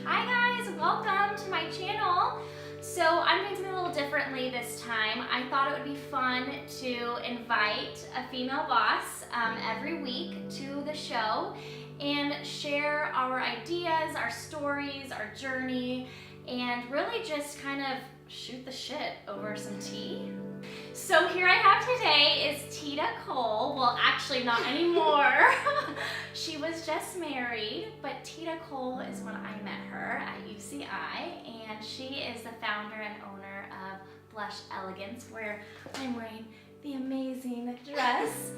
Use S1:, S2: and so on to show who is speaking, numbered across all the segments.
S1: Hi guys, welcome to my channel. So I'm doing something a little differently this time. I thought it would be fun to invite a female boss every week to the show and share our ideas, our stories, our journey, and really just kind of shoot the shit over some tea. So here I have today is Thida Kol. Well, actually not anymore. She was just married, but Thida Kol is when I met her at UCI, and she is the founder and owner of Blush Elegance, where I'm wearing the amazing dress.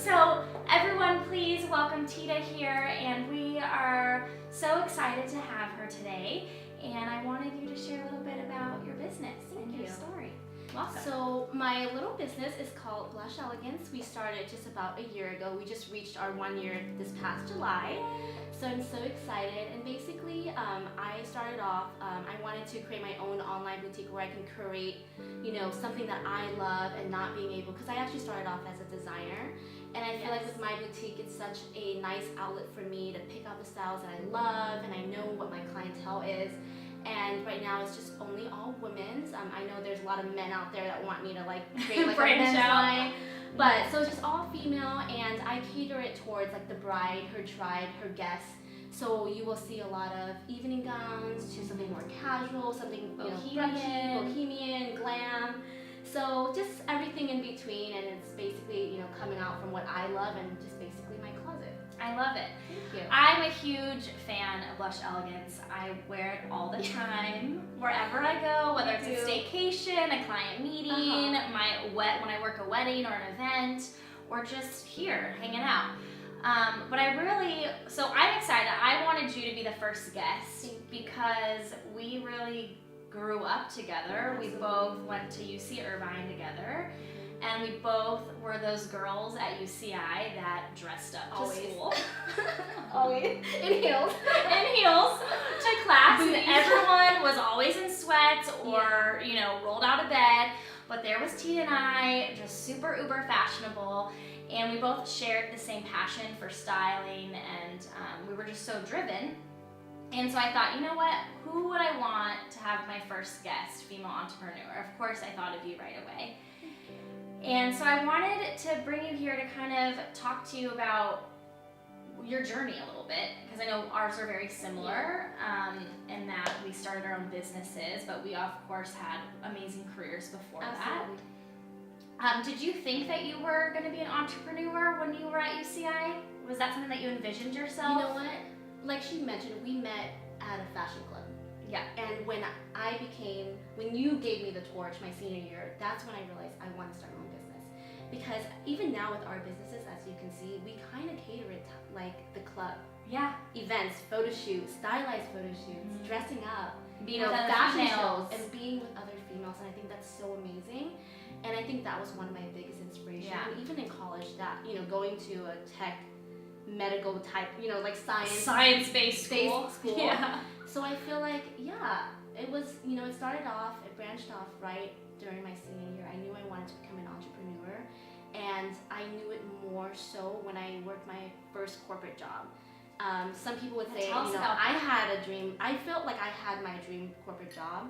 S1: So everyone, please welcome Thida here, and we are so excited to have her today. And I wanted you to share a little bit about your business and your story. Welcome.
S2: So my little business is called Blush Elegance. We started just about a year ago. We just reached our 1 year this past July. So I'm so excited. And basically, I started off, I wanted to create my own online boutique where I can create, something that I love and not being able, because I actually started off as a designer. And I feel like with my boutique, it's such a nice outlet for me to pick out the styles that I love, and I know what my clientele is. And right now it's just only all women's. I know there's a lot of men out there that want me to create a men's line. But so it's just all female, and I cater it towards the bride, her tribe, her guests. So you will see a lot of evening gowns to something more casual, something bohemian, glam. So just everything in between, and it's basically coming out from what I love and just basically my closet.
S1: I love it.
S2: Thank you.
S1: I'm a huge fan of Blush Elegance. I wear it all the time, wherever I go, whether it's a staycation, a client meeting, when I work a wedding or an event, or just here hanging out. But so I'm excited. I wanted you to be the first guest because we really grew up together. We both went to UC Irvine together. And we both were those girls at UCI that dressed up to school.
S2: Always. In heels.
S1: In heels to class. And everyone was always in sweats or, rolled out of bed. But there was Thida and I, just super uber fashionable. And we both shared the same passion for styling, and we were just so driven. And so I thought, you know what, who would I want to have my first guest, female entrepreneur? Of course I thought of you right away. And so I wanted to bring you here to kind of talk to you about your journey a little bit, because I know ours are very similar in that we started our own businesses, but we of course had amazing careers before that. Did you think that you were going to be an entrepreneur when you were at UCI? Was that something that you envisioned yourself?
S2: You know what? Like she mentioned, we met at a fashion club.
S1: Yeah. And
S2: when you gave me the torch my senior year, that's when I realized I want to start my own business. Because even now with our businesses, as you can see, we kind of cater it to the club.
S1: Yeah.
S2: Events, photo shoots, stylized photo shoots, dressing up,
S1: being with other
S2: fashion
S1: females.
S2: shows, and being with other females. And I think that's so amazing. And I think that was one of my biggest inspirations.
S1: Yeah.
S2: Even in college, that going to a tech, medical type,
S1: science-based school.
S2: Yeah. So I feel it was, it started off, it branched off right during my senior year. I knew I wanted to become an entrepreneur, and I knew it more so when I worked my first corporate job. Some people would say, I had a dream. I felt like I had my dream corporate job,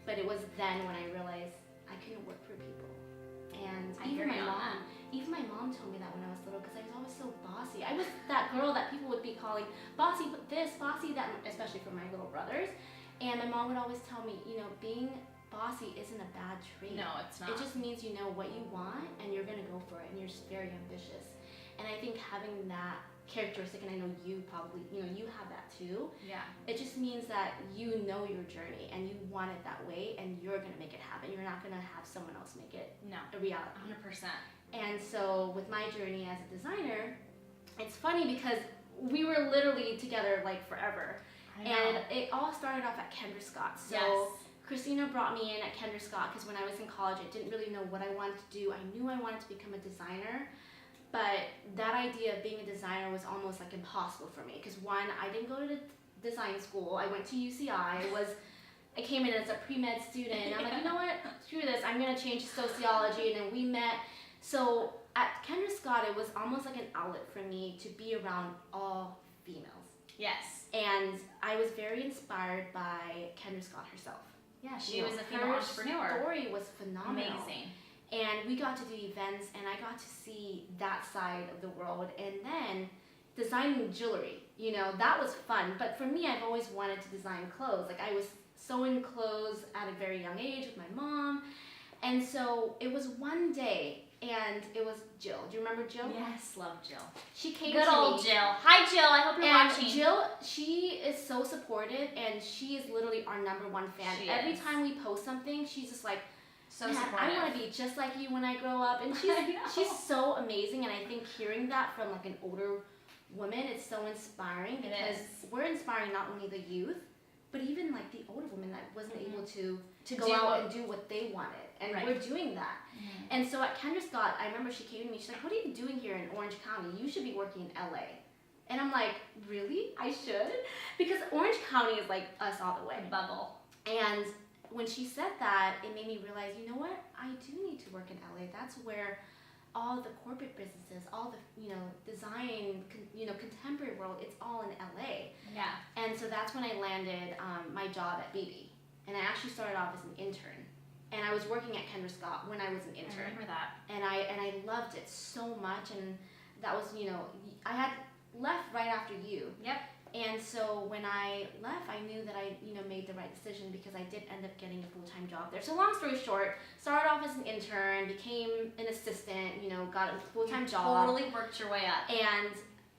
S2: but it was then when I realized I couldn't work for people. And even my mom told me that when I was little, because I was always so bossy. I was that girl that people would be calling bossy this, bossy that, especially for my little brothers. And my mom would always tell me, being bossy isn't a bad trait.
S1: No, it's not.
S2: It just means you know what you want and you're going to go for it, and you're just very ambitious. And I think having that characteristic, and I know you probably, you have that too.
S1: Yeah.
S2: It just means that you know your journey and you want it that way, and you're going to make it happen. You're not going to have someone else make it a reality.
S1: 100%.
S2: And so with my journey as a designer, it's funny because we were literally together forever. And it all started off at Kendra Scott. So Christina brought me in at Kendra Scott because when I was in college, I didn't really know what I wanted to do. I knew I wanted to become a designer, but that idea of being a designer was almost impossible for me because one, I didn't go to the design school. I went to UCI. I came in as a pre-med student, and I'm like, you know what, screw this, I'm gonna change to sociology. And then we met. So at Kendra Scott, it was almost like an outlet for me to be around all females.
S1: Yes.
S2: And I was very inspired by Kendra Scott herself.
S1: Yeah, she was a female entrepreneur.
S2: Her story was phenomenal.
S1: Amazing.
S2: And we got to do events, and I got to see that side of the world. And then designing jewelry, you know, that was fun. But for me, I've always wanted to design clothes. Like, I was sewing clothes at a very young age with my mom. And so it was one day, and it was Jill. Do you remember Jill?
S1: Yes, love Jill.
S2: She came
S1: Good
S2: to me.
S1: old Jill. Hi, Jill. I hope you're watching.
S2: Jill, she is so supportive, and she is literally our #1 fan. Every time we post something, she's just like,
S1: so
S2: man,
S1: supportive.
S2: I want to be just like you when I grow up. And she's so amazing. And I think hearing that from like an older woman, it's so inspiring, because we're inspiring not only the youth, but even like the older women that wasn't able to go out and do what they wanted. And we're doing that. And so at Kendra Scott, I remember she came to me, she's like, what are you doing here in Orange County? You should be working in LA. And I'm like, really? I should? Because Orange County is like us all the way.
S1: Bubble.
S2: And when she said that, it made me realize, you know what? I do need to work in LA. That's where all the corporate businesses, all the, you know, design, you know, contemporary world, it's all in LA.
S1: Yeah.
S2: And so that's when I landed my job at BB. And I actually started off as an intern. And I was working at Kendra Scott when I was an intern.
S1: I remember that.
S2: And I loved it so much. And that was, you know, I had left right after you.
S1: Yep.
S2: And so when I left, I knew that I, you know, made the right decision, because I did end up getting a full-time job there. So long story short, started off as an intern, became an assistant, you know, got a full-time job.
S1: Totally worked your way up.
S2: And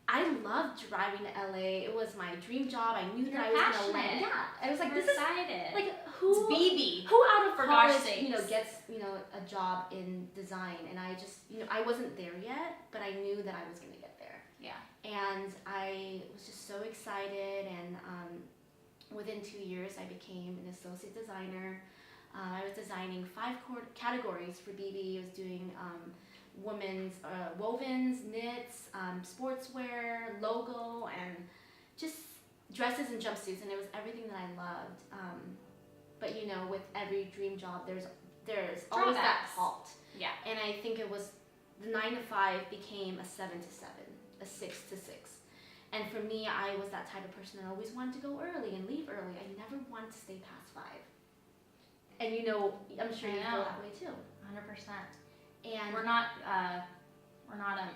S2: I loved driving to LA. It was my dream job. I knew that I was going to land. Yeah. I was like, this
S1: excited.
S2: is like who
S1: BB.
S2: Who out of college, you know,
S1: sakes.
S2: gets, you know, a job in design. And I just, you know, I wasn't there yet, but I knew that I was going to get there.
S1: Yeah.
S2: And I was just so excited, and within 2 years I became an associate designer. I was designing 5 categories for BB. I was doing women's wovens, knits, sportswear, logo, and just dresses and jumpsuits, and it was everything that I loved. But you know, with every dream job, there's always that halt.
S1: Yeah.
S2: And I think it was the 9 to 5 became a 7 to 7. A 6 to 6. And for me, I was that type of person that always wanted to go early and leave early. I never wanted to stay past 5. And you know, I'm sure you feel that way too.
S1: 100%.
S2: And
S1: we're not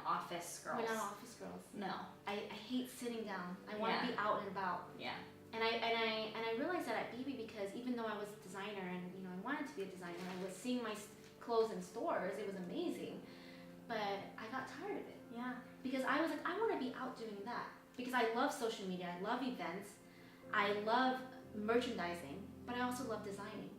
S1: office girls.
S2: We're not office girls.
S1: No.
S2: I hate sitting down. I want to be out and about.
S1: Yeah.
S2: And I realized that at BB, because even though I was a designer and, you know, I wanted to be a designer, I was seeing my clothes in stores. It was amazing. But I got tired of it.
S1: Yeah.
S2: Because I was like, I want to be out doing that. Because I love social media, I love events, I love merchandising, but I also love designing.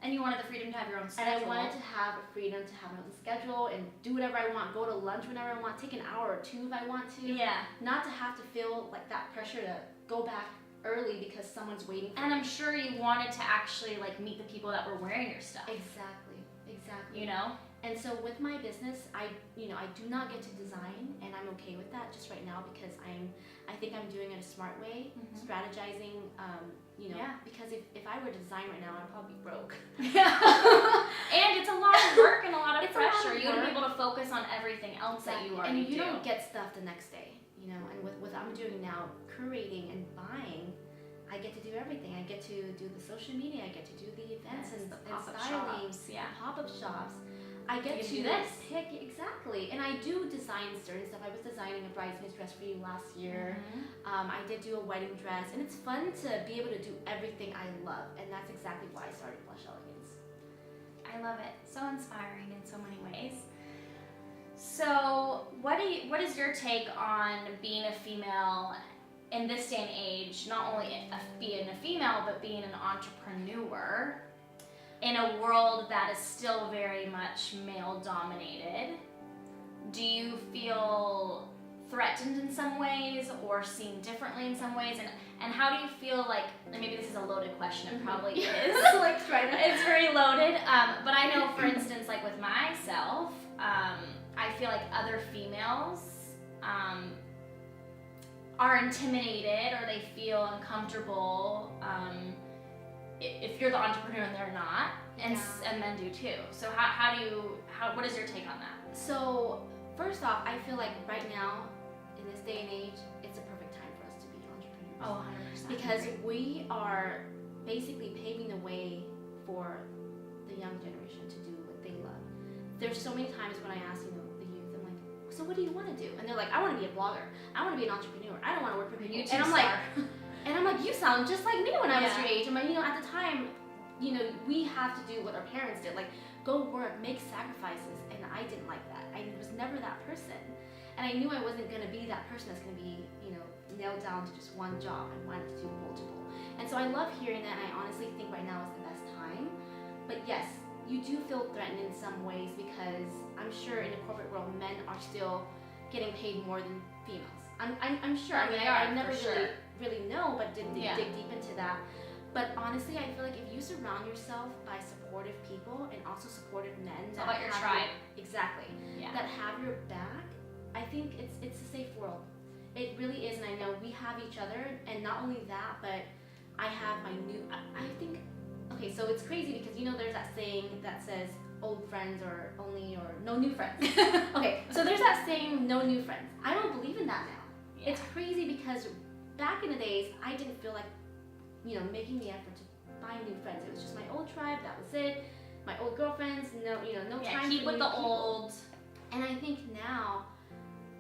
S1: And you wanted the freedom to have your own schedule.
S2: And I wanted to have a freedom to have my own schedule and do whatever I want, go to lunch whenever I want, take an hour or 2 if I want to.
S1: Yeah.
S2: Not to have to feel like that pressure to go back early because someone's waiting for me.
S1: And I'm sure you wanted to actually like meet the people that were wearing your stuff.
S2: Exactly.
S1: You know?
S2: And so with my business, I do not get to design, and I'm okay with that just right now, because I think I'm doing it a smart way, strategizing, you know, because if I were to design right now, I'd probably be broke.
S1: And it's a lot of work and a lot of pressure. You got to be able to focus on everything else that you already do.
S2: And you don't get stuff the next day, you know, and with what I'm doing now, curating and buying, I get to do everything. I get to do the social media, I get to do the events and styling, pop-up shops. I get to
S1: do this.
S2: pick, exactly. And I do design certain stuff. I was designing a bridesmaid's dress for you last year. I did do a wedding dress. And it's fun to be able to do everything I love. And that's exactly why I started Blush Elegance.
S1: I love it. So inspiring in so many ways. So what is your take on being a female in this day and age, not only being a female, but being an entrepreneur in a world that is still very much male-dominated? Do you feel threatened in some ways or seen differently in some ways? And how do you feel like, and maybe this is a loaded question, it probably is. It's very loaded. But I know, for instance, like with myself, I feel like other females are intimidated or they feel uncomfortable if you're the entrepreneur and they're not, and men do too. So what is your take on that?
S2: So first off, I feel like right now, in this day and age, it's a perfect time for us to be entrepreneurs.
S1: Oh, 100%.
S2: Because we are basically paving the way for the young generation to do what they love. There's so many times when I ask, the youth, I'm like, so what do you want to do? And they're like, I want to be a blogger. I want to be an entrepreneur. I don't want to work for people. And I'm like, you sound just like me when I was your age. And at the time, we have to do what our parents did, like go work, make sacrifices. And I didn't like that. I was never that person. And I knew I wasn't going to be that person that's going to be, nailed down to just one job. I wanted to do multiple. And so I love hearing that, and I honestly think right now is the best time. But yes, you do feel threatened in some ways because I'm sure in the corporate world, men are still getting paid more than females. I'm sure. I mean, I never really know, but didn't dig deep into that. But honestly, I feel like if you surround yourself by supportive people and also supportive men
S1: that about your tribe.
S2: Exactly. Yeah. That have your back, I think it's a safe world. It really is, and I know we have each other, and not only that, but I have my I think, okay, so it's crazy because there's that saying that says old friends or no new friends. Okay, so there's that saying, no new friends. I don't believe in that now. Yeah. It's crazy because back in the days, I didn't feel like, making the effort to find new friends. It was just my old tribe, that was it. My old girlfriends, no time
S1: keep
S2: for
S1: with
S2: new
S1: the
S2: people.
S1: old.
S2: And I think now,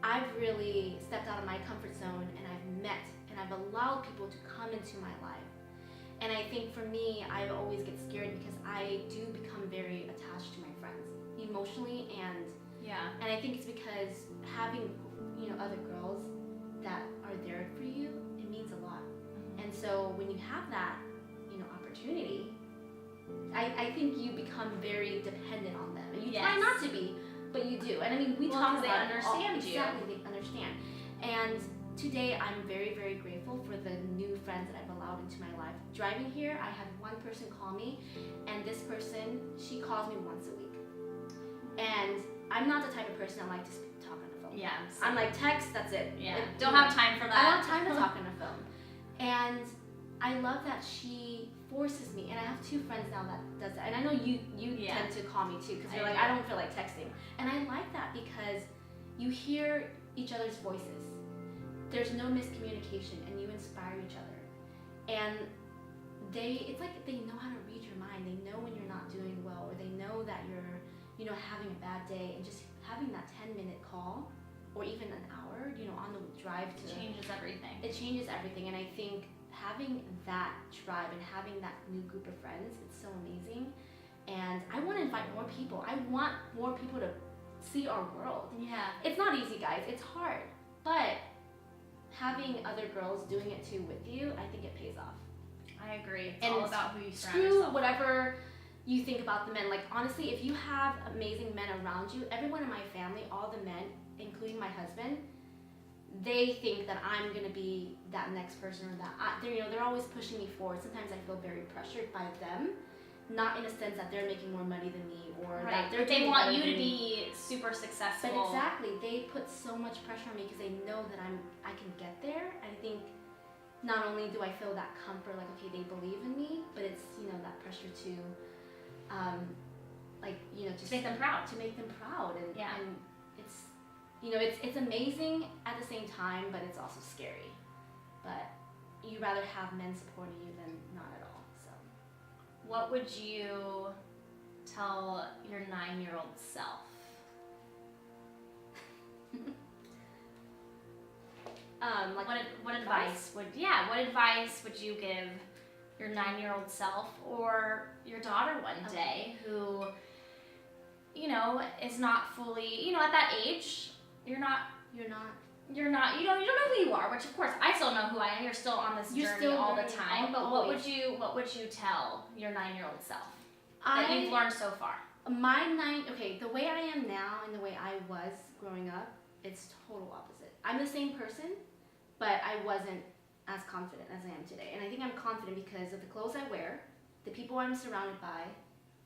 S2: I've really stepped out of my comfort zone and I've met and I've allowed people to come into my life. And I think for me, I always get scared because I do become very attached to my friends emotionally and I think it's because having other girls that are there for you, it means a lot. Mm-hmm. And so when you have that opportunity, I think you become very dependent on them and you try not to be. But you do, and I mean, we talk about
S1: they understand you.
S2: Exactly, they understand. And today, I'm very, very grateful for the new friends that I've allowed into my life. Driving here, I had one person call me, and this person, she calls me once a week. And I'm not the type of person that like to talk on the phone.
S1: Yeah.
S2: I'm like, text, that's it.
S1: Yeah. Don't have time for that.
S2: I don't have time to talk on the phone. And I love that she forces me, and I have two friends now that does that. And I know you tend to call me too, because you're like, I don't feel like texting. And I like that because you hear each other's voices. There's no miscommunication, and you inspire each other. And it's like they know how to read your mind. They know when you're not doing well, or they know that you're, having a bad day, and just having that 10-minute call, or even an hour, on the drive to...
S1: It changes everything.
S2: It changes everything, and I think having that tribe and having that new group of friends, it's so amazing. And I want to invite more people. I want more people to see our world.
S1: Yeah.
S2: It's not easy, guys. It's hard. But having other girls doing it too with you, I think it pays off.
S1: I agree. It's all about who you surround
S2: yourself.
S1: yourself.
S2: Whatever you think about the men. Like, honestly, if you have amazing men around you, everyone in my family, all the men, including my husband, they think that I'm gonna be that next person, or that they're always pushing me forward. Sometimes I feel very pressured by them, not in a sense that they're making more money than me, or that
S1: they want you to be super successful.
S2: But exactly, they put so much pressure on me because they know that I can get there. I think not only do I feel that comfort, like, okay, they believe in me, but it's that pressure to, just
S1: to make them proud.
S2: To make them proud, and
S1: and
S2: it's amazing at the same time, but it's also scary. But you'd rather have men supporting you than not at all. So,
S1: what would you tell your 9-year-old self? What advice would you give your 9-year-old self, or your daughter one day, who is not fully at that age? You don't know who you are, which of course I still know who I am. You're still on this journey all the time. But what would you tell your 9-year-old self that you've learned so far?
S2: The way I am now and the way I was growing up, it's total opposite. I'm the same person, but I wasn't as confident as I am today. And I think I'm confident because of the clothes I wear, the people I'm surrounded by,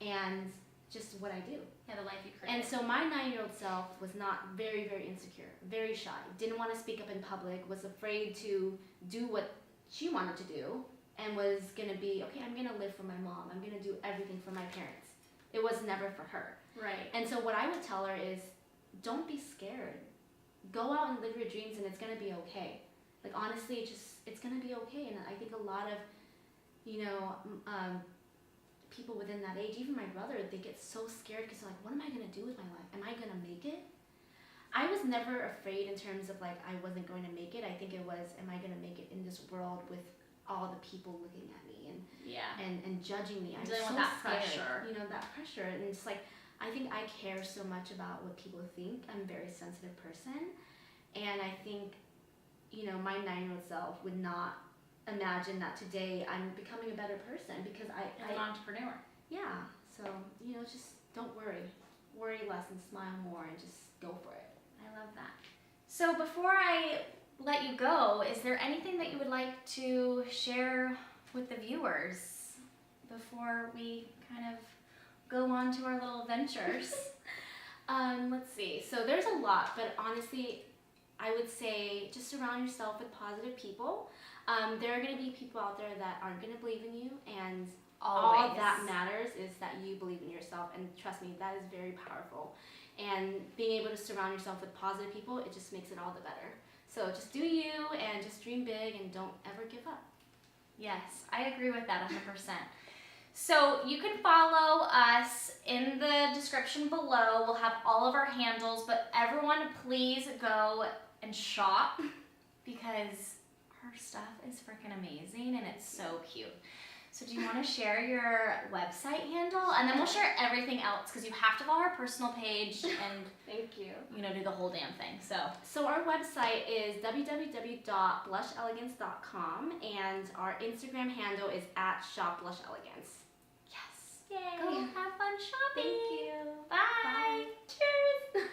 S2: and just what I do.
S1: Yeah, the life you create.
S2: And so my 9-year-old self was not very, very insecure, very shy, didn't want to speak up in public, was afraid to do what she wanted to do, and was going to be, okay, I'm going to live for my mom. I'm going to do everything for my parents. It was never for her.
S1: Right.
S2: And so what I would tell her is, don't be scared. Go out and live your dreams, and it's going to be okay. Like honestly, it's gonna be okay. And I think a lot of, you know, people within that age, even my brother, they get so scared because they're like, what am I gonna do with my life? Am I gonna make it? I was never afraid in terms of like I wasn't going to make it. I think it was, am I gonna make it in this world with all the people looking at me and judging me? I'm
S1: dealing
S2: so
S1: with that
S2: scared,
S1: pressure.
S2: you know, that pressure. And it's like, I think I care so much about what people think. I'm a very sensitive person, and I think, you know, my 9-year-old self would not imagine that today I'm becoming a better person because
S1: As an entrepreneur.
S2: yeah. So, you know, just don't worry. Worry less and smile more and just go for it.
S1: I love that. So before I let you go, is there anything that you would like to share with the viewers before we kind of go on to our little ventures?
S2: Let's see. So there's a lot, but honestly, I would say just surround yourself with positive people. There are going to be people out there that aren't going to believe in you, and
S1: Always.
S2: all that matters is that you believe in yourself, and trust me, that is very powerful. And being able to surround yourself with positive people, it just makes it all the better. So just do you, and just dream big, and don't ever give up.
S1: Yes, I agree with that 100%. So you can follow us in the description below. We'll have all of our handles, but everyone please go and shop because her stuff is freaking amazing and it's so cute. So do you want to share your website handle? And then we'll share everything else because you have to follow our personal page and
S2: Thank you.
S1: you know, do the whole damn thing.
S2: So our website is www.blushelegance.com, and our Instagram handle is @shopblushelegance.
S1: Yes. Yay.
S2: Go
S1: have fun shopping.
S2: Thank you.
S1: Bye.
S2: Bye. Cheers.